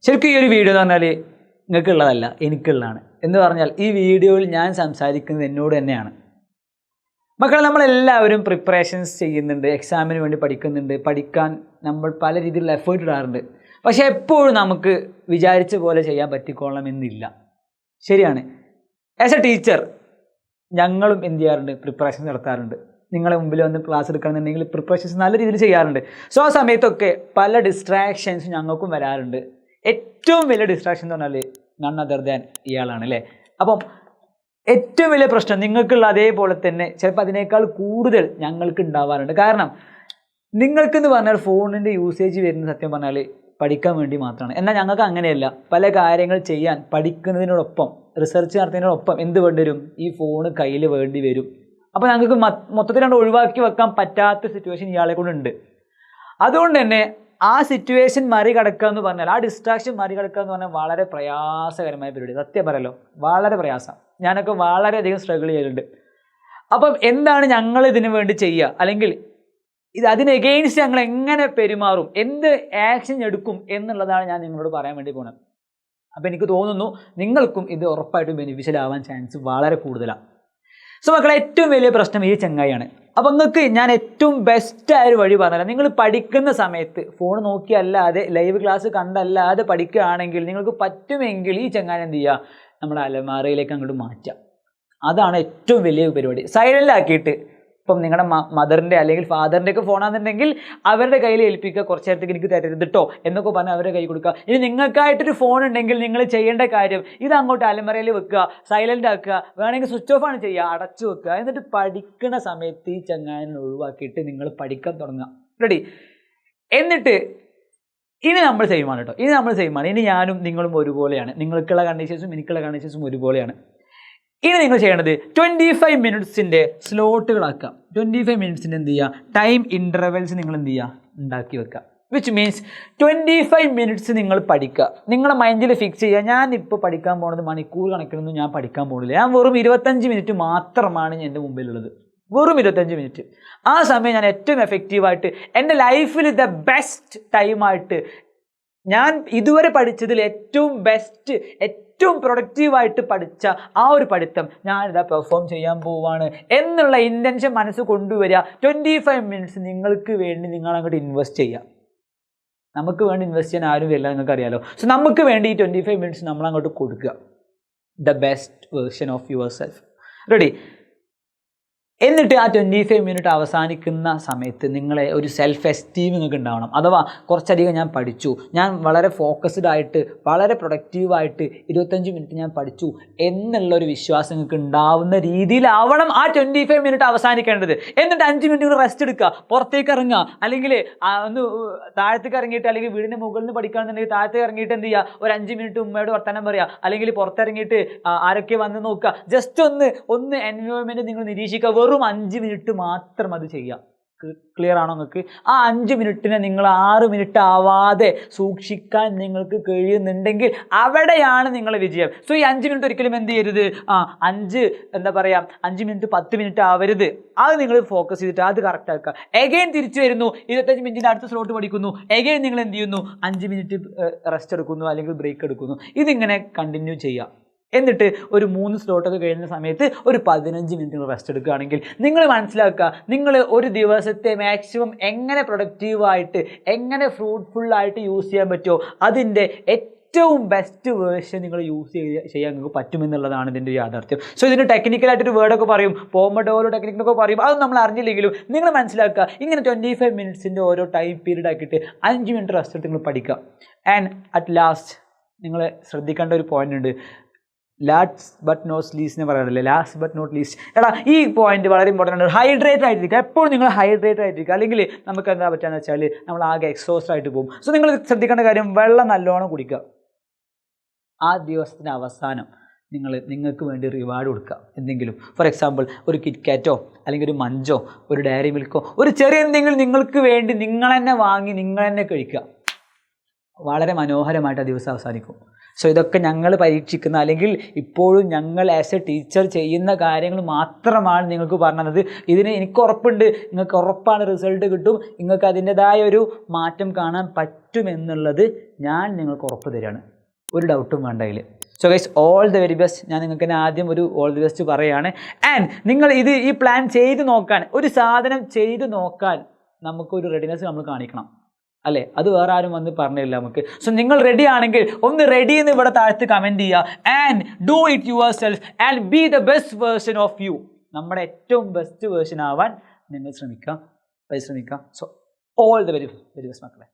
ശരിക്കും ഈ ഒരു വീഡിയോ എന്ന് പറഞ്ഞാൽ നിങ്ങൾക്കുള്ളതല്ല, എനിക്കുള്ളതാണ്. എന്ന് പറഞ്ഞാൽ ഈ വീഡിയോയിൽ ഞാൻ സംസാരിക്കുന്നത് എന്നോട് തന്നെയാണ്. മക്കളെ, നമ്മളെല്ലാവരും പ്രിപ്പറേഷൻസ് ചെയ്യുന്നുണ്ട്, എക്സാമിന് വേണ്ടി പഠിക്കുന്നുണ്ട്, പഠിക്കാൻ നമ്മൾ പല രീതിയിലുള്ള എഫേർട്ട് ഇടാറുണ്ട്. പക്ഷേ എപ്പോഴും നമുക്ക് വിചാരിച്ച പോലെ ചെയ്യാൻ പറ്റിക്കൊള്ളണമെന്നില്ല. ശരിയാണ്. ആസ് എ ടീച്ചർ ഞങ്ങളും എന്ത് ചെയ്യാറുണ്ട്? പ്രിപ്പറേഷൻസ് നടത്താറുണ്ട്. നിങ്ങളെ മുമ്പിൽ വന്ന് ക്ലാസ് എടുക്കണമെന്നുണ്ടെങ്കിൽ പ്രിപ്പറേഷൻസ് നല്ല രീതിയിൽ ചെയ്യാറുണ്ട്. സോ ആ സമയത്തൊക്കെ പല ഡിസ്ട്രാക്ഷൻസ് ഞങ്ങൾക്കും വരാറുണ്ട്. ഏറ്റവും വലിയ ഡിസ്ട്രാക്ഷൻ എന്ന് പറഞ്ഞാൽ നൺ അതർ ദാൻ ഇയാളാണ് അല്ലേ. അപ്പം ഏറ്റവും വലിയ പ്രശ്നം നിങ്ങൾക്കുള്ള അതേപോലെ തന്നെ ചിലപ്പോൾ അതിനേക്കാൾ കൂടുതൽ ഞങ്ങൾക്ക് ഉണ്ടാവാറുണ്ട്. കാരണം നിങ്ങൾക്കെന്ന് പറഞ്ഞാൽ ഫോണിൻ്റെ യൂസേജ് വരുന്നത് സത്യം പറഞ്ഞാൽ പഠിക്കാൻ വേണ്ടി മാത്രമാണ്. എന്നാൽ ഞങ്ങൾക്ക് അങ്ങനെയല്ല. പല കാര്യങ്ങൾ ചെയ്യാൻ പഠിക്കുന്നതിനോടൊപ്പം റിസർച്ച് നടത്തുന്നതിനോടൊപ്പം എന്ത് വേണ്ടി വരും? ഈ ഫോണ് കയ്യിൽ വേണ്ടി വരും. അപ്പോൾ ഞങ്ങൾക്ക് മൊത്തത്തിൽ കണ്ട് ഒഴിവാക്കി വെക്കാൻ പറ്റാത്ത സിറ്റുവേഷൻ ഇയാളെ കൊണ്ടുണ്ട്. അതുകൊണ്ട് തന്നെ ആ സിറ്റുവേഷൻ മറികടക്കുക എന്ന് പറഞ്ഞാൽ, ആ ഡിസ്ട്രാക്ഷൻ മറികടക്കുക എന്ന് പറഞ്ഞാൽ വളരെ പ്രയാസകരമായ പരിപാടി. സത്യം പറയല്ലോ, വളരെ പ്രയാസം. ഞാനൊക്കെ വളരെയധികം സ്ട്രഗിൾ ചെയ്തിട്ടുണ്ട്. അപ്പം എന്താണ് ഞങ്ങൾ ഇതിനു വേണ്ടി ചെയ്യുക, അല്ലെങ്കിൽ അതിന് എഗെയിൻസ്റ്റ് ഞങ്ങൾ എങ്ങനെ പെരുമാറും, എന്ത് ആക്ഷൻ എടുക്കും എന്നുള്ളതാണ് ഞാൻ നിങ്ങളോട് പറയാൻ വേണ്ടി പോകുന്നത്. അപ്പോൾ എനിക്ക് തോന്നുന്നു നിങ്ങൾക്കും ഇത് ഉറപ്പായിട്ടും ബെനിഫിഷ്യൽ ആവാൻ ചാൻസ് വളരെ കൂടുതലാണ്. സോ മക്കളെ, ഏറ്റവും വലിയ പ്രശ്നം ഈ ചങ്ങായിയാണ്. അപ്പോൾ നിങ്ങൾക്ക് ഞാൻ ഏറ്റവും ബെസ്റ്റായൊരു വഴി പറഞ്ഞുതരാം. നിങ്ങൾ പഠിക്കുന്ന സമയത്ത് ഫോൺ നോക്കിയല്ലാതെ ലൈവ് ക്ലാസ് കണ്ടല്ലാതെ പഠിക്കുകയാണെങ്കിൽ നിങ്ങൾക്ക് പറ്റുമെങ്കിൽ ഈ ചങ്ങായി എന്ത് ചെയ്യുക? നമ്മുടെ അലമാരയിലേക്ക് അങ്ങോട്ട് മാറ്റാം. അതാണ് ഏറ്റവും വലിയ പരിപാടി. സൈലൻ്റാക്കിയിട്ട്, ഇപ്പം നിങ്ങളുടെ മദറിൻ്റെ അല്ലെങ്കിൽ ഫാദറിൻ്റെ ഒക്കെ ഫോണാണെന്നുണ്ടെങ്കിൽ അവരുടെ കയ്യിൽ ഏൽപ്പിക്കുക. കുറച്ച് നേരത്തേക്ക് എനിക്ക് തരരുത് കേട്ടോ എന്നൊക്കെ പറഞ്ഞാൽ അവരുടെ കൈ കൊടുക്കുക. ഇനി നിങ്ങൾക്കായിട്ടൊരു ഫോൺ ഉണ്ടെങ്കിൽ നിങ്ങൾ ചെയ്യേണ്ട കാര്യം ഇത് അങ്ങോട്ട് അലമറയിൽ വെക്കുക, സൈലൻ്റ് ആക്കുക, വേണമെങ്കിൽ സ്വിച്ച് ഓഫ് ആണ് ചെയ്യുക, അടച്ചു വെക്കുക. എന്നിട്ട് പഠിക്കുന്ന സമയത്ത് ഈ ചങ്ങായിനെ ഒഴിവാക്കിയിട്ട് നിങ്ങൾ പഠിക്കാൻ തുടങ്ങുക. റെഡി? എന്നിട്ട് ഇനി നമ്മൾ സെയിമാണ് കേട്ടോ. ഇനി ഞാനും നിങ്ങളും ഒരുപോലെയാണ്. നിങ്ങൾക്കുള്ള കണ്ടീഷൻസും എനിക്കുള്ള കണ്ടീഷൻസും ഒരുപോലെയാണ്. ഇനി നിങ്ങൾ ചെയ്യേണ്ടത് 25 മിനിറ്റ്സിൻ്റെ സ്ലോട്ടുകളാക്കുക. 25 മിനിറ്റ്സിൻ്റെ എന്ത് ചെയ്യുക? ടൈം ഇൻ്റർവെൽസ് നിങ്ങൾ എന്ത് ചെയ്യുക? ഉണ്ടാക്കി വെക്കുക. വിച്ച് മീൻസ് 25 മിനിറ്റ്സ് നിങ്ങൾ പഠിക്കുക. നിങ്ങളുടെ മൈൻഡിൽ ഫിക്സ് ചെയ്യുക, ഞാനിപ്പോൾ പഠിക്കാൻ പോകുന്നത് മണിക്കൂർ കണക്കിനൊന്നും ഞാൻ പഠിക്കാൻ പോകുന്നില്ല. ഞാൻ വെറും 25 മിനിറ്റ് മാത്രമാണ് എൻ്റെ മുമ്പിലുള്ളത്. വെറും 25 മിനിറ്റ്. ആ സമയം ഞാൻ ഏറ്റവും എഫക്റ്റീവായിട്ട് എൻ്റെ ലൈഫിൽ ദ ബെസ്റ്റ് ടൈമായിട്ട്, ഞാൻ ഇതുവരെ പഠിച്ചതിൽ ഏറ്റവും ബെസ്റ്റ്, ഏറ്റവും പ്രൊഡക്റ്റീവായിട്ട് പഠിച്ച ആ ഒരു പഠിത്തം ഞാനിതാ പെർഫോം ചെയ്യാൻ പോവുകയാണ് എന്നുള്ള ഇൻറ്റൻഷൻ മനസ്സ് കൊണ്ടുവരിക. 25 മിനിറ്റ്സ് നിങ്ങൾക്ക് വേണ്ടി നിങ്ങൾ അങ്ങോട്ട് ഇൻവെസ്റ്റ് ചെയ്യുക. നമുക്ക് വേണ്ടി ഇൻവെസ്റ്റ് ചെയ്യാൻ ആരും വരില്ല, നിങ്ങൾക്കറിയാലോ. സോ നമുക്ക് വേണ്ടി ഈ 25 മിനിറ്റ്സ് നമ്മൾ അങ്ങോട്ട് കൊടുക്കുക. The best version of your self. Ready? എന്നിട്ട് ആ 25 മിനിറ്റ് അവസാനിക്കുന്ന സമയത്ത് നിങ്ങളെ ഒരു സെൽഫ് എസ്റ്റീം നിങ്ങൾക്ക് ഉണ്ടാവണം. അഥവാ കുറച്ചധികം ഞാൻ പഠിച്ചു, ഞാൻ വളരെ ഫോക്കസ്ഡ് ആയിട്ട് വളരെ പ്രൊഡക്റ്റീവായിട്ട് 25 മിനിറ്റ് ഞാൻ പഠിച്ചു എന്നുള്ളൊരു വിശ്വാസം നിങ്ങൾക്ക് ഉണ്ടാവുന്ന രീതിയിലാവണം ആ 25 മിനിറ്റ് അവസാനിക്കേണ്ടത്. എന്നിട്ട് 5 മിനിറ്റ് റെസ്റ്റ് എടുക്കുക, പുറത്തേക്ക് ഇറങ്ങുക, അല്ലെങ്കിൽ ഒന്ന് താഴത്തേക്ക് ഇറങ്ങിയിട്ട്, അല്ലെങ്കിൽ വീടിൻ്റെ മുകളിൽ നിന്ന് പഠിക്കുകയാണെന്നുണ്ടെങ്കിൽ താഴത്തേക്ക് ഇറങ്ങിയിട്ട് എന്ത് ചെയ്യുക? ഒരു 5 മിനിറ്റ് ഉമ്മയോട് വർത്തമാനം പറയുക, അല്ലെങ്കിൽ പുറത്തിറങ്ങിയിട്ട് ആരൊക്കെ വന്ന് നോക്കുക. ജസ്റ്റ് ഒന്ന് എൻവയോൺമെൻറ്റ് നിങ്ങൾ നിരീക്ഷിക്കുക. വെറും 5 മിനിറ്റ് മാത്രം അത് ചെയ്യാം. ക്ലിയർ ആണോ നിങ്ങൾക്ക്? ആ 5 മിനിറ്റിനെ നിങ്ങൾ 6 മിനിറ്റ് ആവാതെ സൂക്ഷിക്കാൻ നിങ്ങൾക്ക് കഴിയുന്നുണ്ടെങ്കിൽ അവിടെയാണ് നിങ്ങളെ വിജയം. സോ ഈ 5 മിനിറ്റ് ഒരിക്കലും എന്ത് ചെയ്യരുത്? 5 മിനിറ്റ് 10 മിനിറ്റ് ആവരുത്. അത് നിങ്ങൾ ഫോക്കസ് ചെയ്തിട്ട് അത് കറക്റ്റ് ആക്കുക. എഗെയിൻ തിരിച്ചു വരുന്നു, 25 മിനിറ്റിൻ്റെ അടുത്ത സ്ലോട്ട് പഠിക്കുന്നു. എഗെയിൻ നിങ്ങൾ എന്ത് ചെയ്യുന്നു? 5 മിനിറ്റ് റെസ്റ്റ് എടുക്കുന്നു, അല്ലെങ്കിൽ ബ്രേക്ക് എടുക്കുന്നു. ഇതിങ്ങനെ കണ്ടിന്യൂ ചെയ്യുക. എന്നിട്ട് ഒരു 3 സ്ലോട്ടൊക്കെ കഴിയുന്ന സമയത്ത് ഒരു 15 മിനിറ്റ് റെസ്റ്റ് എടുക്കുകയാണെങ്കിൽ നിങ്ങൾ മനസ്സിലാക്കുക, നിങ്ങൾ ഒരു ദിവസത്തെ മാക്സിമം എങ്ങനെ പ്രൊഡക്റ്റീവായിട്ട്, എങ്ങനെ ഫ്രൂട്ട്ഫുള്ളായിട്ട് യൂസ് ചെയ്യാൻ പറ്റുമോ അതിൻ്റെ ഏറ്റവും ബെസ്റ്റ് വേർഷൻ നിങ്ങൾ യൂസ് ചെയ്യാൻ നിങ്ങൾക്ക് പറ്റുമെന്നുള്ളതാണ് ഇതിൻ്റെ യാഥാർത്ഥ്യം. സോ ഇതിന് ടെക്നിക്കലായിട്ടൊരു വേർഡൊക്കെ പറയും, പോമഡോറോ ടെക്നിക്കൊക്കെ പറയും. അതൊന്നും നമ്മൾ അറിഞ്ഞില്ലെങ്കിലും നിങ്ങൾ മനസ്സിലാക്കുക, ഇങ്ങനെ 25 മിനിറ്റ്സിൻ്റെ ഓരോ ടൈം പീരീഡ് ആക്കിയിട്ട് 5 മിനിറ്റ് റെസ്റ്റ് എടുത്ത് നിങ്ങൾ പഠിക്കുക. ആൻഡ് അറ്റ് ലാസ്റ്റ് നിങ്ങൾ ശ്രദ്ധിക്കേണ്ട ഒരു പോയിന്റ് ഉണ്ട്. ലാസ്റ്റ് ബട്ട് നോട്ട് ലീസ്റ്റ് എന്ന് പറയാറില്ലേ? Last but not least. എടാ, ഈ പോയിന്റ് വളരെ ഇമ്പോർട്ടൻ്റ് ആണ്. ഹൈഡ്രേറ്റ് ആയിട്ടിരിക്കുക. എപ്പോഴും നിങ്ങൾ ഹൈഡ്രേറ്റ് ആയിട്ടിരിക്കുക. അല്ലെങ്കിൽ നമുക്ക് എന്താ പറ്റുകയെന്ന് വെച്ചാൽ നമ്മൾ ആകെ എക്സോസ്റ്റ് ആയിട്ട് പോകും. സോ നിങ്ങൾ ശ്രദ്ധിക്കേണ്ട കാര്യം, വെള്ളം നല്ലോണം കുടിക്കുക. ആ ദിവസത്തിൻ്റെ അവസാനം നിങ്ങൾക്ക് വേണ്ടി റിവാർഡ് കൊടുക്കുക. എന്തെങ്കിലും, ഫോർ എക്സാമ്പിൾ ഒരു കിറ്റ്കാറ്റോ, അല്ലെങ്കിൽ ഒരു മഞ്ചോ, ഒരു ഡയറി മിൽക്കോ, ഒരു ചെറിയ എന്തെങ്കിലും നിങ്ങൾക്ക് വേണ്ടി നിങ്ങൾ തന്നെ വാങ്ങി നിങ്ങൾ തന്നെ കഴിക്കുക. വളരെ മനോഹരമായിട്ട് ആ ദിവസം അവസാനിക്കും. സോ ഇതൊക്കെ ഞങ്ങൾ പരീക്ഷിക്കുന്ന അല്ലെങ്കിൽ ഇപ്പോഴും ഞങ്ങൾ ആസ് എ ടീച്ചർ ചെയ്യുന്ന കാര്യങ്ങൾ മാത്രമാണ് നിങ്ങൾക്ക് പറഞ്ഞത്. ഇതിന് എനിക്ക് ഉറപ്പുണ്ട്, നിങ്ങൾക്ക് ഉറപ്പാണ് റിസൾട്ട് കിട്ടും, നിങ്ങൾക്ക് അതിൻ്റെതായ ഒരു മാറ്റം കാണാൻ പറ്റുമെന്നുള്ളത് ഞാൻ നിങ്ങൾക്ക് ഉറപ്പ് തരികയാണ്. ഒരു ഡൗട്ടും വേണ്ട അതിൽ. So guys, all the very best. ഞാൻ നിങ്ങൾക്ക് തന്നെ ആദ്യം ഒരു ഓൾ ദി ബെസ്റ്റ് പറയുകയാണ്. ആൻഡ് നിങ്ങൾ ഈ പ്ലാൻ ചെയ്ത് നോക്കാൻ, ഒരു സാധനം ചെയ്ത് നോക്കാൻ നമുക്കൊരു റെഡിനെസ് നമ്മൾ കാണിക്കണം അല്ലേ? അത് വേറെ ആരും വന്ന് പറഞ്ഞില്ല നമുക്ക്. സോ നിങ്ങൾ റെഡി ആണെങ്കിൽ ഒന്ന് റെഡി എന്ന് ഇവിടെ താഴത്ത് കമൻറ്റ് ചെയ്യുക. And do it yourself and be the best version of you. നമ്മുടെ ഏറ്റവും ബെസ്റ്റ് വേർഷൻ ആവാൻ നിങ്ങൾ ശ്രമിക്കുക. So all the very best മക്കളെ.